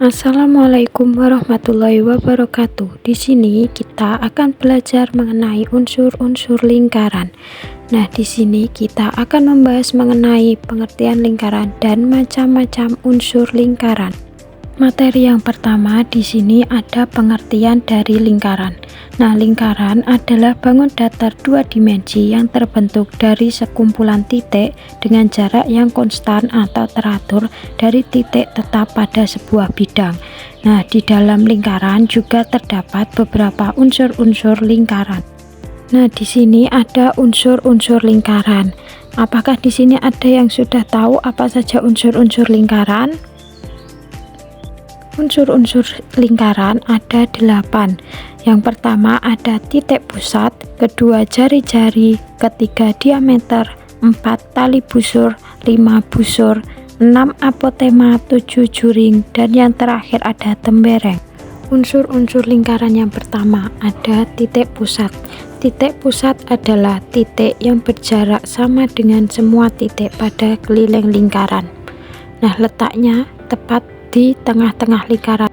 Assalamualaikum warahmatullahi wabarakatuh. Di sini kita akan belajar mengenai unsur-unsur lingkaran. Nah, di sini kita akan membahas mengenai pengertian lingkaran dan macam-macam unsur lingkaran. Materi yang pertama di sini ada pengertian dari lingkaran. Nah, lingkaran adalah bangun datar dua dimensi yang terbentuk dari sekumpulan titik dengan jarak yang konstan atau teratur dari titik tetap pada sebuah bidang. Nah, di dalam lingkaran juga terdapat beberapa unsur-unsur lingkaran. Nah, di sini ada unsur-unsur lingkaran. Apakah di sini ada yang sudah tahu apa saja unsur-unsur lingkaran? Unsur-unsur lingkaran ada 8. Yang pertama ada titik pusat, kedua jari-jari, ketiga diameter, 4 tali busur, 5 busur, 6 apotema, 7 juring, dan yang terakhir ada tembereng. Unsur-unsur lingkaran yang pertama ada titik pusat. Titik pusat adalah titik yang berjarak sama dengan semua titik pada keliling lingkaran. Nah, letaknya tepat di tengah-tengah lingkaran.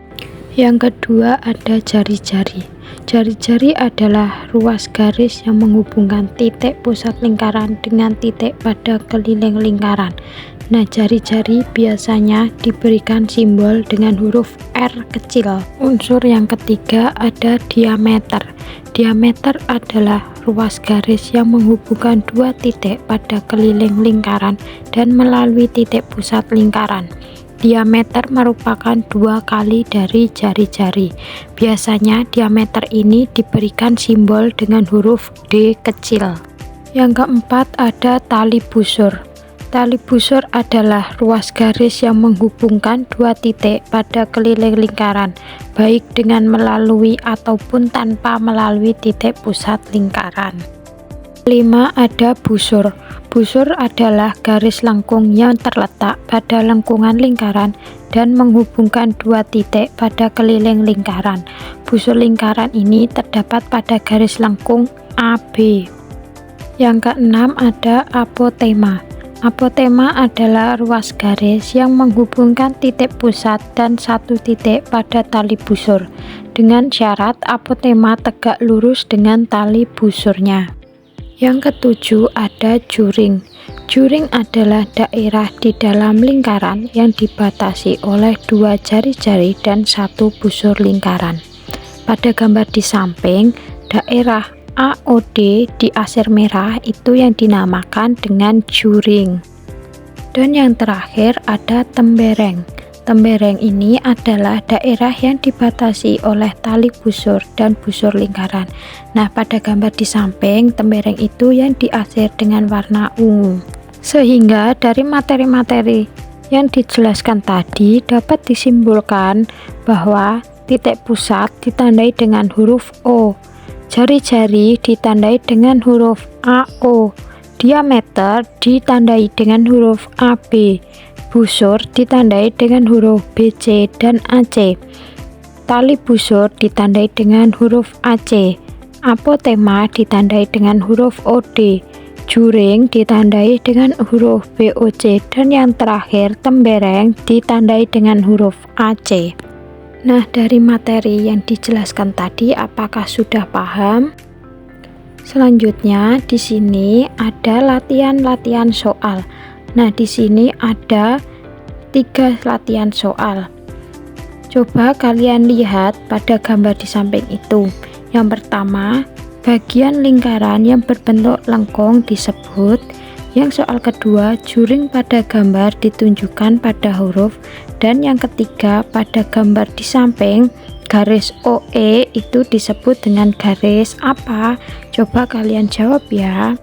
Yang kedua ada jari-jari. Jari-jari adalah ruas garis yang menghubungkan titik pusat lingkaran dengan titik pada keliling lingkaran. Nah, jari-jari biasanya diberikan simbol dengan huruf R kecil. Unsur yang ketiga ada diameter. Diameter adalah ruas garis yang menghubungkan dua titik pada keliling lingkaran dan melalui titik pusat lingkaran. Diameter merupakan 2 kali dari jari-jari. Biasanya diameter ini diberikan simbol dengan huruf D kecil. Yang keempat ada tali busur. Tali busur adalah ruas garis yang menghubungkan dua titik pada keliling lingkaran, baik dengan melalui ataupun tanpa melalui titik pusat lingkaran. 5 ada busur. Busur adalah garis lengkung yang terletak pada lengkungan lingkaran dan menghubungkan dua titik pada keliling lingkaran. Busur lingkaran ini terdapat pada garis lengkung AB. Yang keenam ada apotema. Apotema adalah ruas garis yang menghubungkan titik pusat dan satu titik pada tali busur, dengan syarat apotema tegak lurus dengan tali busurnya. Yang ketujuh ada juring. Juring adalah daerah di dalam lingkaran yang dibatasi oleh dua jari-jari dan satu busur lingkaran. Pada gambar di samping, daerah AOD di asir merah itu yang dinamakan dengan juring. Dan yang terakhir ada tembereng. Tembereng ini adalah daerah yang dibatasi oleh tali busur dan busur lingkaran. Nah, pada gambar di samping, tembereng itu yang diasir dengan warna ungu. Sehingga dari materi-materi yang dijelaskan tadi dapat disimpulkan bahwa titik pusat ditandai dengan huruf O, jari-jari ditandai dengan huruf AO, diameter ditandai dengan huruf AB, busur ditandai dengan huruf BC dan AC, tali busur ditandai dengan huruf AC, apotema ditandai dengan huruf OD, juring ditandai dengan huruf BOC, dan yang terakhir tembereng ditandai dengan huruf AC. Nah, dari materi yang dijelaskan tadi apakah sudah paham? Selanjutnya di sini ada latihan-latihan soal. Nah, di sini ada 3 latihan soal. Coba kalian lihat pada gambar di samping itu. Yang pertama, bagian lingkaran yang berbentuk lengkung disebut. Yang soal kedua, juring pada gambar ditunjukkan pada huruf. Dan yang ketiga, pada gambar di samping, garis OE itu disebut dengan garis apa? Coba kalian jawab ya.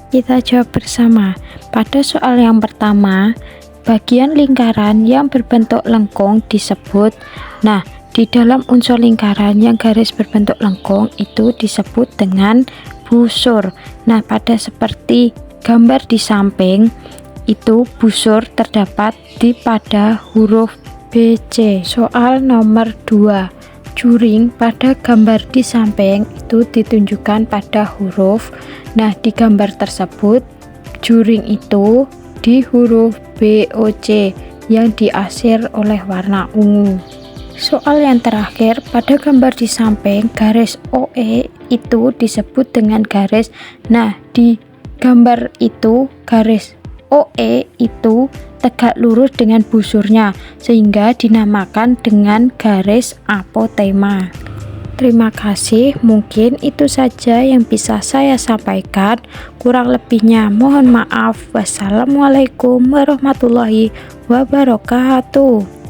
Kita jawab bersama. Pada soal yang pertama, bagian lingkaran yang berbentuk lengkung disebut. Nah, di dalam unsur lingkaran yang garis berbentuk lengkung itu disebut dengan busur. Nah, pada seperti gambar di samping itu busur terdapat pada huruf BC. Soal nomor 2, juring pada gambar di samping itu ditunjukkan pada huruf. Nah, di gambar tersebut juring itu di huruf BOC yang diasir oleh warna ungu. Soal yang terakhir, pada gambar di samping garis OE itu disebut dengan garis. Nah, di gambar itu garis OE itu tegak lurus dengan busurnya, sehingga dinamakan dengan garis apotema. Terima kasih, mungkin itu saja yang bisa saya sampaikan. Kurang lebihnya mohon maaf. Wassalamualaikum warahmatullahi wabarakatuh.